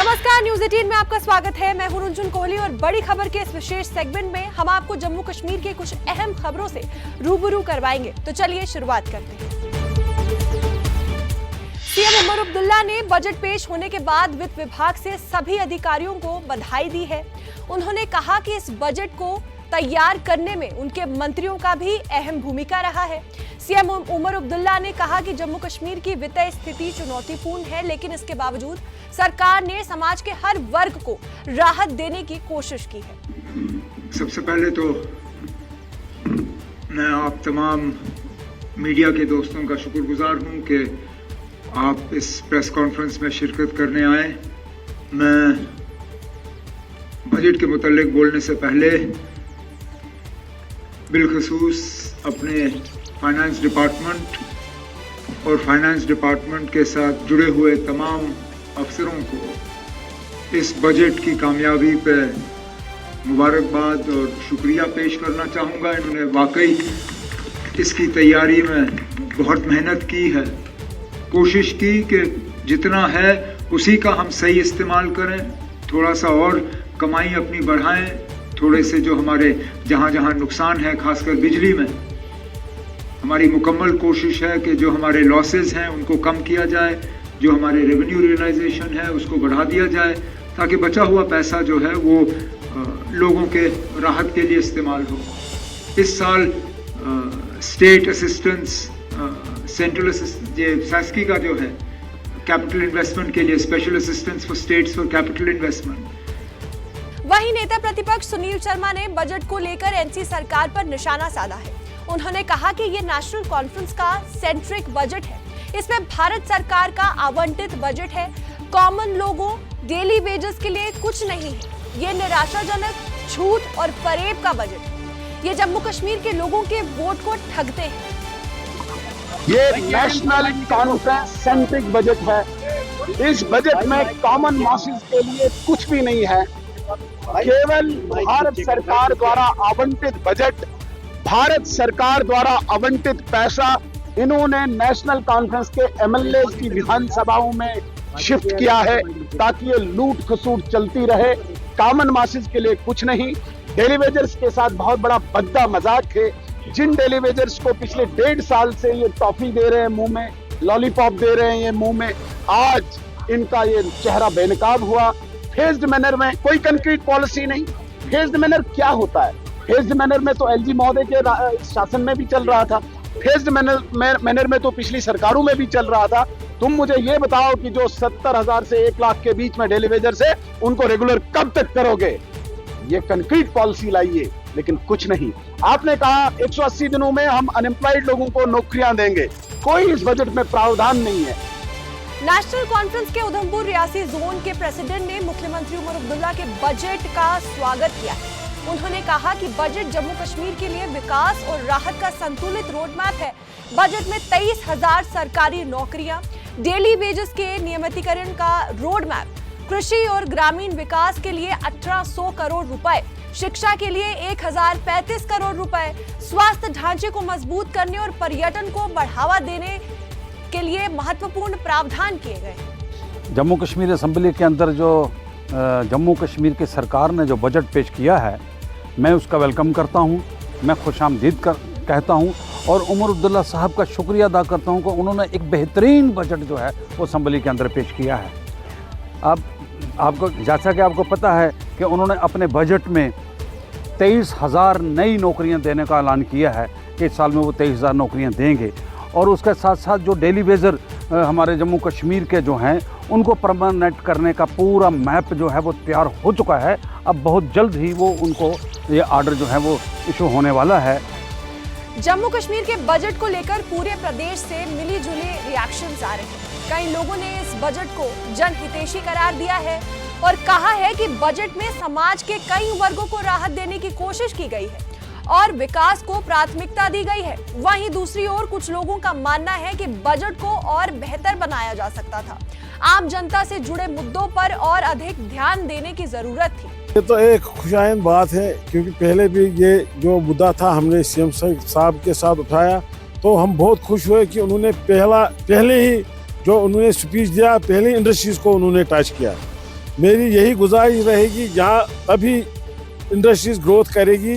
नमस्कार, न्यूज 18 में आपका स्वागत है। मैं हूं रुंजुन कोहली और बड़ी खबर के इस विशेष सेगमेंट में हम आपको जम्मू कश्मीर के कुछ अहम खबरों से रूबरू करवाएंगे। तो चलिए शुरुआत करते हैं। सीएम उमर अब्दुल्ला ने बजट पेश होने के बाद वित्त विभाग से सभी अधिकारियों को बधाई दी है। उन्होंने कहा कि इस बजट को तैयार करने में उनके मंत्रियों का भी अहम भूमिका रहा है। सीएम उमर अब्दुल्ला ने कहा कि जम्मू कश्मीर की वित्तीय स्थिति चुनौतीपूर्ण है, लेकिन इसके बावजूद सरकार ने समाज के हर वर्ग को राहत देने की कोशिश की है। सबसे पहले तो मैं आप तमाम मीडिया के दोस्तों का शुक्रगुजार हूं कि आप इस प्रेस कॉन्फ्रेंस में शिरकत करने आए। मैं बजट के मुतालिक बोलने से पहले बिलखसूस अपने फाइनेंस डिपार्टमेंट और फाइनेंस डिपार्टमेंट के साथ जुड़े हुए तमाम अफसरों को इस बजट की कामयाबी पे मुबारकबाद और शुक्रिया पेश करना चाहूँगा। इन्होंने वाकई इसकी तैयारी में बहुत मेहनत की है, कोशिश की कि जितना है उसी का हम सही इस्तेमाल करें, थोड़ा सा और कमाई अपनी बढ़ाएं, थोड़े से जो हमारे जहाँ जहाँ नुकसान है खासकर बिजली में, हमारी मुकम्मल कोशिश है कि जो हमारे लॉसेस हैं उनको कम किया जाए, जो हमारे रेवेन्यू रियलाइजेशन है उसको बढ़ा दिया जाए, ताकि बचा हुआ पैसा जो है वो लोगों के राहत के लिए इस्तेमाल हो। इस साल स्टेट असिस्टेंस, सेंट्रल सैस्की का जो है कैपिटल इन्वेस्टमेंट के लिए special assistance for states for capital investment. वहीं नेता प्रतिपक्ष सुनील शर्मा ने बजट को लेकर एनसी सरकार पर निशाना साधा है। उन्होंने कहा कि ये नेशनल कॉन्फ्रेंस का सेंट्रिक बजट है, इसमें भारत सरकार का आवंटित बजट है। कॉमन लोगों, डेली वेजेस के लिए कुछ नहीं है। ये निराशाजनक, झूठ और फरेब का बजट। ये जम्मू कश्मीर के लोगों के वोट को ठगते हैं। ये नेशनल कॉन्फ्रेंस सेंट्रिक बजट है। इस बजट में कॉमन मासेस के लिए कुछ भी नहीं है। केवल भारत सरकार द्वारा आवंटित बजट, भारत सरकार द्वारा आवंटित पैसा इन्होंने नेशनल कॉन्फ्रेंस के एमएलए की विधानसभाओं में शिफ्ट किया है, ताकि ये लूट खसूट चलती रहे। कॉमन मासेस के लिए कुछ नहीं। डेली वेजर्स के साथ बहुत बड़ा भद्दा मजाक है। जिन डेली वेजर्स को पिछले 1.5 साल से ये टॉफी दे रहे हैं मुंह में, लॉलीपॉप दे रहे हैं ये मुंह में, आज इनका ये चेहरा बेनकाब हुआ। फेज्ड मैनर में कोई कंक्रीट पॉलिसी नहीं। फेज्ड मैनर क्या होता है? फेज्ड मैनर में तो एलजी महोदय के शासन में भी चल रहा था। फेज्ड मैनर में तो पिछली सरकारों में भी चल रहा था। तुम मुझे ये बताओ कि जो 70,000 से 1 लाख के बीच में डेली वेजर से उनको रेगुलर कब तक करोगे? ये कंक्रीट पॉलिसी लाइए, लेकिन कुछ नहीं। आपने कहा 180 दिनों में हम अनएम्प्लॉयड लोगों को नौकरियां देंगे। कोई इस बजट में प्रावधान नहीं है। नेशनल कॉन्फ्रेंस के उधमपुर रियासी जोन के प्रेसिडेंट ने मुख्यमंत्री उमर अब्दुल्ला के बजट का स्वागत किया है। उन्होंने कहा कि बजट जम्मू कश्मीर के लिए विकास और राहत का संतुलित रोडमैप है। बजट में 23,000 सरकारी नौकरियां, डेली वेजेस के नियमितीकरण का रोडमैप, कृषि और ग्रामीण विकास के लिए 1800 करोड़ रुपए, शिक्षा के लिए 1035 करोड़ रुपए, स्वास्थ्य ढांचे को मजबूत करने और पर्यटन को बढ़ावा देने के लिए महत्वपूर्ण प्रावधान किए गए। जम्मू कश्मीर असेंबली के अंदर जो जम्मू कश्मीर की सरकार ने जो बजट पेश किया है, मैं उसका वेलकम करता हूं। मैं खुशामदीद कहता हूं और उमर अब्दुल्ला साहब का शुक्रिया अदा करता हूं कि उन्होंने एक बेहतरीन बजट जो है वो असेंबली के अंदर पेश किया है। अब आपको जैसा कि आपको पता है कि उन्होंने अपने बजट में 23,000 नई नौकरियां देने का ऐलान किया है कि इस साल में वो 23,000 नौकरियां देंगे। और उसके साथ साथ जो डेली वेजर हमारे जम्मू कश्मीर के जो हैं उनको परमानेंट करने का पूरा मैप जो है वो तैयार हो चुका है। अब बहुत जल्द ही वो उनको ये आर्डर जो है वो इशू होने वाला है। जम्मू कश्मीर के बजट को लेकर पूरे प्रदेश से मिली जुली रिएक्शंस आ रहे हैं। कई लोगों ने इस बजट को जनहितैषी करार दिया है और कहा है कि बजट में समाज के कई वर्गों को राहत देने की कोशिश की गई है और विकास को प्राथमिकता दी गई है। वहीं दूसरी ओर कुछ लोगों का मानना है कि बजट को और बेहतर बनाया जा सकता था। आम जनता से जुड़े मुद्दों पर और अधिक ध्यान देने की जरूरत थी। ये तो एक खुशाइंद बात है, क्योंकि पहले भी ये जो मुद्दा था हमने सीएम साहब के साथ उठाया, तो हम बहुत खुश हुए कि उन्होंने पहले ही जो उन्होंने स्पीच दिया, पहले इंडस्ट्रीज को उन्होंने टच किया। मेरी यही गुजारिश रहेगी, जहाँ तभी इंडस्ट्रीज ग्रोथ करेगी।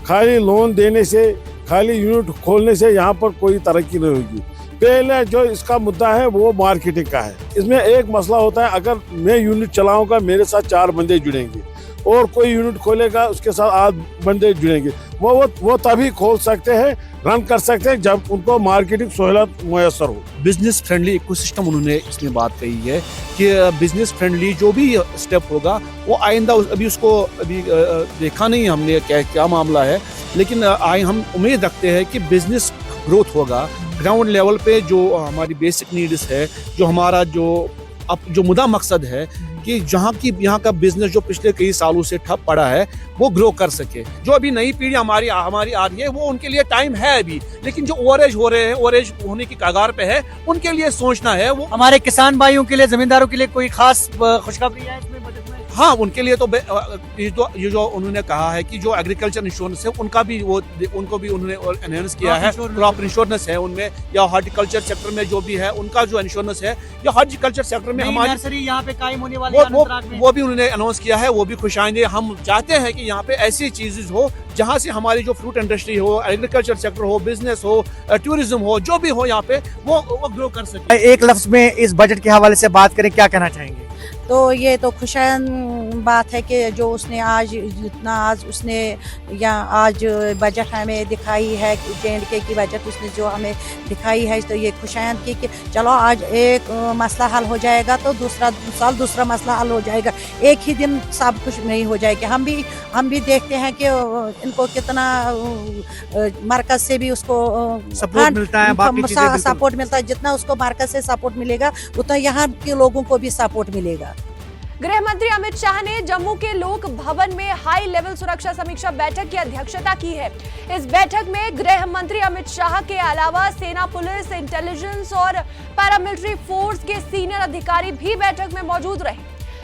खाली लोन देने से, खाली यूनिट खोलने से यहाँ पर कोई तरक्की नहीं होगी। पहले जो इसका मुद्दा है वो मार्केटिंग का है। इसमें एक मसला होता है, अगर मैं यूनिट चलाऊंगा मेरे साथ 4 बंदे जुड़ेंगे और कोई यूनिट खोलेगा उसके साथ 8 बंदे जुड़ेंगे। वो तभी खोल सकते हैं, रन कर सकते हैं जब उनको मार्केटिंग सहूलत मुयसर हो। बिजनेस फ्रेंडली इकोसिस्टम उन्होंने इसमें बात कही है कि बिजनेस फ्रेंडली जो भी स्टेप होगा वो आइंदा, अभी उसको देखा नहीं हमने क्या मामला है, लेकिन हम उम्मीद रखते हैं कि बिजनेस ग्रोथ होगा। ग्राउंड लेवल पे जो हमारी बेसिक नीड्स है, जो हमारा जो मुद्दा मकसद है कि यहाँ का बिजनेस जो पिछले कई सालों से ठप पड़ा है वो ग्रो कर सके। जो अभी नई पीढ़ी हमारी आ रही है वो उनके लिए टाइम है अभी, लेकिन जो ओवरेज हो रहे हैं, ओवरेज होने की कगार पे है, उनके लिए सोचना है। वो हमारे किसान भाइयों के लिए, जमींदारों के लिए कोई खास खुशखबरी है इसमें बजट में? हाँ, उनके लिए तो ये जो उन्होंने कहा है कि जो एग्रीकल्चर इंश्योरेंस है उनको भी उन्होंने एनहेंस किया है। क्रॉप इंश्योरेंस है उनमें, या हॉर्टिकल्चर सेक्टर में जो भी है उनका जो इंश्योरेंस है, या हॉर्टिकल्चर सेक्टर में हमारी नर्सरी यहाँ पे कायम होने वाली है वो भी उन्होंने अनाउंस किया है। वो भी खुश आएंगे। हम चाहते हैं कि यहाँ पे ऐसी चीजें हो जहाँ से हमारी जो फ्रूट इंडस्ट्री हो, एग्रीकल्चर सेक्टर हो, बिजनेस हो, टूरिज्म हो, जो भी हो यहाँ पे वो ग्रो कर सके। एक लफ्ज में इस बजट के हवाले से बात करें, क्या कहना चाहेंगे? तो ये तो खुशाइन बात है कि जो उसने आज जितना उसने आज बजट हमें दिखाई है, J&K की बजट उसने जो हमें दिखाई है, तो ये खुशाइन की कि चलो आज एक मसला हल हो जाएगा तो दूसरा मसला हल हो जाएगा। एक ही दिन सब कुछ नहीं हो जाएगा। हम भी देखते हैं कि इनको कितना मरकज से भी उसको सपोर्ट मिलता है, सपोर्ट मिलता है। जितना उसको मरकज से सपोर्ट मिलेगा उतना यहाँ के लोगों को भी सपोर्ट मिलेगा। गृह मंत्री अमित शाह ने जम्मू के लोक भवन में हाई लेवल सुरक्षा समीक्षा बैठक की अध्यक्षता की है। इस बैठक में गृह मंत्री अमित शाह के अलावा सेना, पुलिस, इंटेलिजेंस और पैरामिलिट्री फोर्स के सीनियर अधिकारी भी बैठक में मौजूद रहे,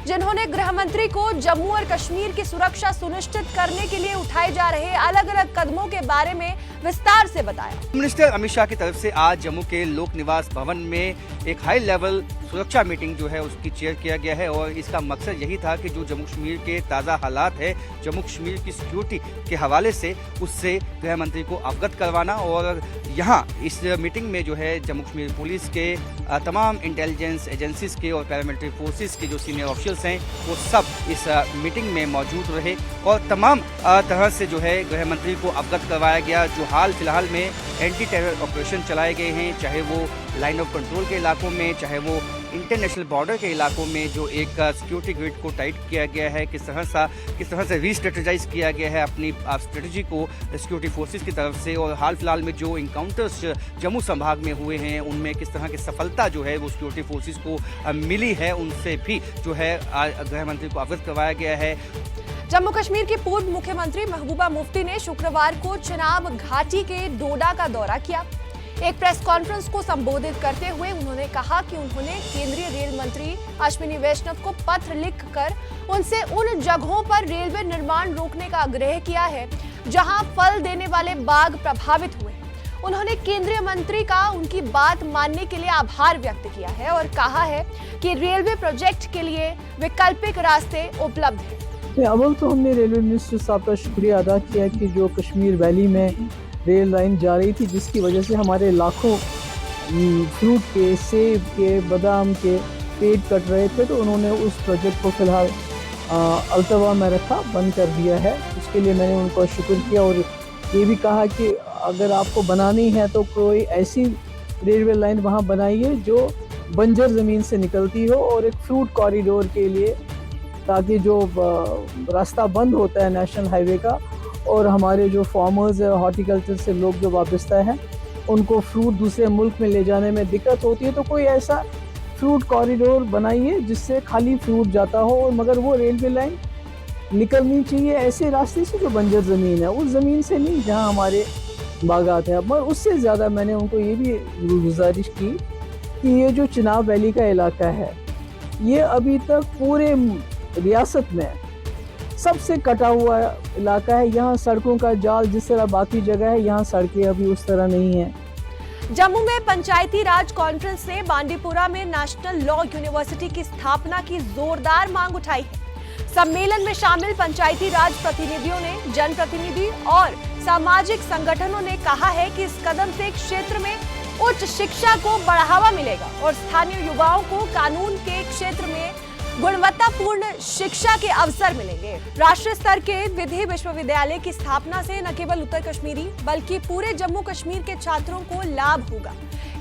जिन्होंने गृह मंत्री को जम्मू और कश्मीर की सुरक्षा सुनिश्चित करने के लिए उठाए जा रहे अलग अलग कदमों के बारे में विस्तार से बताया। मिनिस्टर अमित शाह की तरफ से आज जम्मू के लोक निवास भवन में एक हाई लेवल सुरक्षा मीटिंग जो है उसकी चेयर किया गया है, और इसका मकसद यही था कि जो जम्मू कश्मीर के ताज़ा हालात है, जम्मू कश्मीर की सिक्योरिटी के हवाले से उससे गृह मंत्री को अवगत करवाना। और यहाँ इस मीटिंग में जो है जम्मू कश्मीर पुलिस के तमाम इंटेलिजेंस एजेंसीज के और पैरामिलिट्री फोर्सेस के जो सीनियर ऑफिशियल्स हैं वो सब इस मीटिंग में मौजूद रहे, और तमाम तरह से जो है गृह मंत्री को अवगत करवाया गया। जो हाल फिलहाल में एंटी टेरर ऑपरेशन चलाए गए हैं, चाहे वो लाइन ऑफ कंट्रोल के इलाकों में, चाहे वो इंटरनेशनल बॉर्डर के इलाकों में जो एक सिक्योरिटी ग्रिड को टाइट किया गया है, किस तरह से रीस्ट्रेटेजाइज किया गया है अपनी स्ट्रेटजी को सिक्योरिटी फोर्सेस की तरफ से। और हाल फिलहाल में जो इनकाउंटर्स जम्मू संभाग में हुए हैं उनमें किस तरह की सफलता जो है वो सिक्योरिटी फोर्सेस को मिली है, उनसे भी जो है गृह मंत्री को अवगत करवाया गया है। जम्मू कश्मीर की पूर्व मुख्यमंत्री महबूबा मुफ्ती ने शुक्रवार को चिनाब घाटी के डोडा का दौरा किया। एक प्रेस कॉन्फ्रेंस को संबोधित करते हुए उन्होंने कहा कि उन्होंने केंद्रीय रेल मंत्री अश्विनी वैष्णव को पत्र लिखकर उनसे उन जगहों पर रेलवे निर्माण रोकने का आग्रह किया है जहां फल देने वाले बाग प्रभावित हुए। उन्होंने केंद्रीय मंत्री का उनकी बात मानने के लिए आभार व्यक्त किया है और कहा है कि रेलवे प्रोजेक्ट के लिए वैकल्पिक रास्ते उपलब्ध हैं। अव्वल तो हमने रेलवे मिनिस्टर साहब का शुक्रिया अदा किया कि जो कश्मीर वैली में रेल लाइन जा रही थी, जिसकी वजह से हमारे लाखों फ्रूट के, सेब के, बादाम के पेड़ कट रहे थे, तो उन्होंने उस प्रोजेक्ट को फिलहाल अल्तवा में रखा, बंद कर दिया है। उसके लिए मैंने उनको शुक्र किया और ये भी कहा कि अगर आपको बनानी है तो कोई ऐसी रेलवे लाइन वहाँ बनाइए जो बंजर ज़मीन से निकलती हो, और एक फ्रूट कॉरिडोर के लिए, ताकि जो रास्ता बंद होता है नेशनल हाईवे का और हमारे जो फार्मर्स है, हॉर्टिकल्चर से लोग जो वाबस्ता हैं, उनको फ्रूट दूसरे मुल्क में ले जाने में दिक्कत होती है, तो कोई ऐसा फ्रूट कॉरिडोर बनाइए जिससे खाली फ्रूट जाता हो, और मगर वो रेलवे लाइन निकलनी चाहिए ऐसे रास्ते से जो बंजर ज़मीन है, उस ज़मीन से नहीं जहाँ हमारे बागात हैं। मगर उससे ज़्यादा मैंने उनको ये भी गुजारिश की कि ये जो चिनाब वैली का इलाका है, ये अभी तक पूरे रियासत में सबसे कटा हुआ इलाका है। यहाँ सड़कों का जाल जिस तरह बाकी जगह है, यहाँ सड़कें अभी उस तरह नहीं है। जम्मू में पंचायती राज कॉन्फ्रेंस ने बांडीपुरा में नेशनल लॉ यूनिवर्सिटी की स्थापना की जोरदार मांग उठाई है। सम्मेलन में शामिल पंचायती राज प्रतिनिधियों ने, जनप्रतिनिधि और सामाजिक संगठनों ने कहा है कि इस कदम से क्षेत्र में उच्च शिक्षा को बढ़ावा मिलेगा और स्थानीय युवाओं को कानून के क्षेत्र में गुणवत्तापूर्ण शिक्षा के अवसर मिलेंगे। राष्ट्रीय स्तर के विधि विश्वविद्यालय की स्थापना से न केवल उत्तर कश्मीरी बल्कि पूरे जम्मू कश्मीर के छात्रों को लाभ होगा।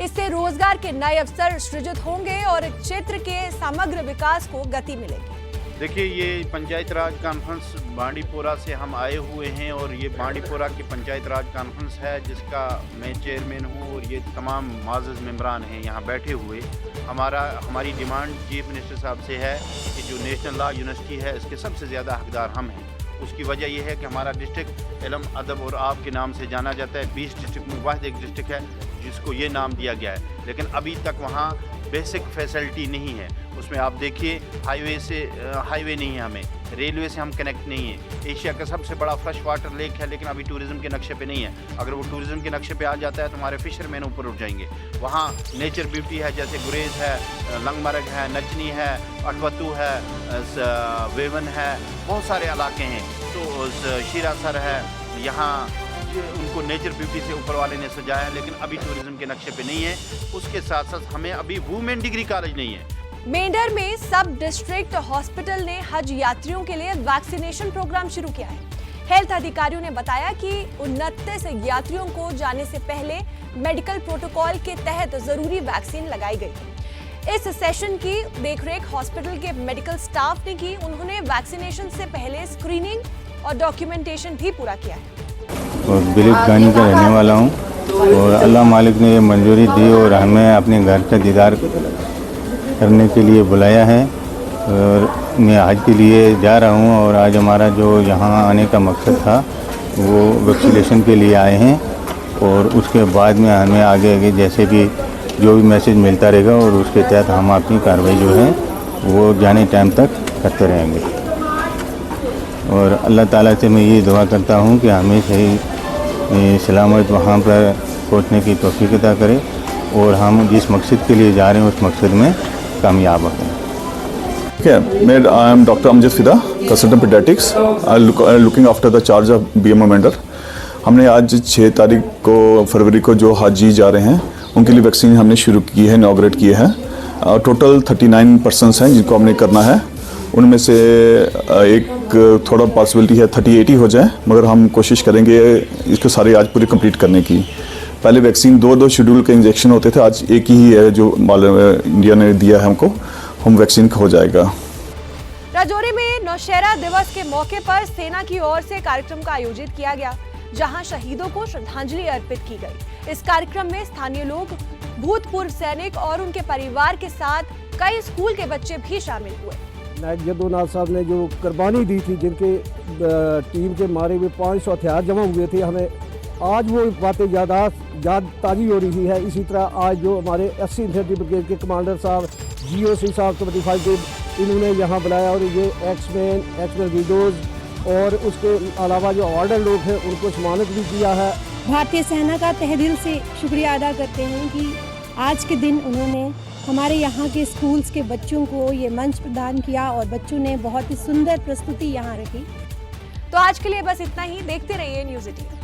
इससे रोजगार के नए अवसर सृजित होंगे और क्षेत्र के समग्र विकास को गति मिलेगी। देखिए, ये पंचायत राज कॉन्फ्रेंस बांडीपुरा से हम आए हुए हैं और ये बांडीपुरा की पंचायत राज कॉन्फ्रेंस है जिसका मैं चेयरमैन हूँ और ये तमाम माज़िज़ मेंबरान हैं यहाँ बैठे हुए। हमारी डिमांड चीफ मिनिस्टर साहब से है कि जो नेशनल लॉ यूनिवर्सिटी है इसके सबसे ज़्यादा हकदार हम हैं। उसकी वजह यह है कि हमारा डिस्ट्रिक्ट इल्म, अदब और आब के नाम से जाना जाता है। 20 डिस्ट्रिक्ट में वाहिद एक डिस्ट्रिक्ट है जिसको ये नाम दिया गया है, लेकिन अभी तक वहाँ बेसिक फैसिलिटी नहीं है। उसमें आप देखिए हाईवे नहीं है, हमें रेलवे से हम कनेक्ट नहीं है। एशिया का सबसे बड़ा फ्रेश वाटर लेक है लेकिन अभी टूरिज़्म के नक्शे पे नहीं है। अगर वो टूरिज़्म के नक्शे पे आ जाता है तो हमारे फिशरमैन ऊपर उठ जाएंगे। वहाँ नेचर ब्यूटी है, जैसे गुरेज है, लंगमरग है, नचनी है, अटवतू है, वेवन है, बहुत सारे इलाके हैं। तो शीरासर है, यहाँ उनको नेचर ब्यूटी से ऊपर वाले ने सजाया है लेकिन अभी टूरिज्म के नक्शे पे नहीं है। उसके साथ साथ हमें अभी वुमेन डिग्री कॉलेज नहीं है। मेंढर में सब डिस्ट्रिक्ट हॉस्पिटल ने हज यात्रियों के लिए वैक्सीनेशन प्रोग्राम शुरू किया है। हेल्थ अधिकारियों ने बताया कि 29 यात्रियों को जाने से पहले मेडिकल प्रोटोकॉल के तहत जरूरी वैक्सीन लगाई गई। इस सेशन की देखरेख हॉस्पिटल के मेडिकल स्टाफ ने की। उन्होंने वैक्सीनेशन से पहले स्क्रीनिंग और डॉक्यूमेंटेशन भी पूरा किया है। और बिलीफगंज का रहने वाला हूँ और अल्लाह मालिक ने ये मंजूरी दी और हमें अपने घर का दीदार करने के लिए बुलाया है और मैं हज के लिए जा रहा हूँ। और आज हमारा जो यहाँ आने का मकसद था वो वैक्सीनेशन के लिए आए हैं और उसके बाद में हमें आगे जैसे भी जो भी मैसेज मिलता रहेगा और उसके तहत हम अपनी कार्रवाई जो है वो जाने टाइम तक करते रहेंगे। और अल्लाह ताला से मैं ये दुआ करता हूँ कि हमें सही सलामत वहाँ पर पहुँचने की तौफीक अता करे और हम जिस मकसद के लिए जा रहे हैं उस मकसद में कामयाब हों। आई एम डॉक्टर अमजद फिदा, consultant paediatrics, looking after the charge of BMO Mendhar. हमने आज 6 तारीख को फरवरी को जो हाजी जा रहे हैं उनके लिए वैक्सीन हमने शुरू की है, इनॉग्रेट किए हैं। टोटल 39 पर्सनस हैं जिनको हमने करना है। उनमें से एक थोड़ा पॉसिबिलिटी है 30-80 हो जाए, मगर हम कोशिश करेंगे इसको सारे आज पूरे कंप्लीट करने की। पहले वैक्सीन 2 शेड्यूल के इंजेक्शन होते थे, आज एक ही है जो इंडिया ने दिया है हमको, हम वैक्सीन हो जाएगा। राजौरी में नौशेरा दिवस के मौके पर सेना की ओर से कार्यक्रम का आयोजित किया गया जहां शहीदों को श्रद्धांजलि अर्पित की गई। इस कार्यक्रम में स्थानीय लोग, भूतपूर्व सैनिक और उनके परिवार के साथ कई स्कूल के बच्चे भी शामिल हुए। नायक जद्दोनाथ साहब ने जो कुर्बानी दी थी, जिनके टीम के मारे हुए 500 हथियार जमा हुए थे, हमें आज वो बातें याद ताज़ी हो रही है। इसी तरह आज जो हमारे 80 इन्फेंट्री ब्रिगेड के कमांडर साहब GOC साहब 25 इन्होंने यहाँ बुलाया और ये एक्समैन विडोज और उसके अलावा जो ऑर्डर लोग हैं उनको सम्मानित भी किया है। भारतीय सेना का तहे दिल से शुक्रिया अदा करते हैं कि आज के दिन उन्होंने हमारे यहाँ के स्कूल्स के बच्चों को ये मंच प्रदान किया और बच्चों ने बहुत ही सुंदर प्रस्तुति यहाँ रखी। तो आज के लिए बस इतना ही। देखते रहिए न्यूज़ 18।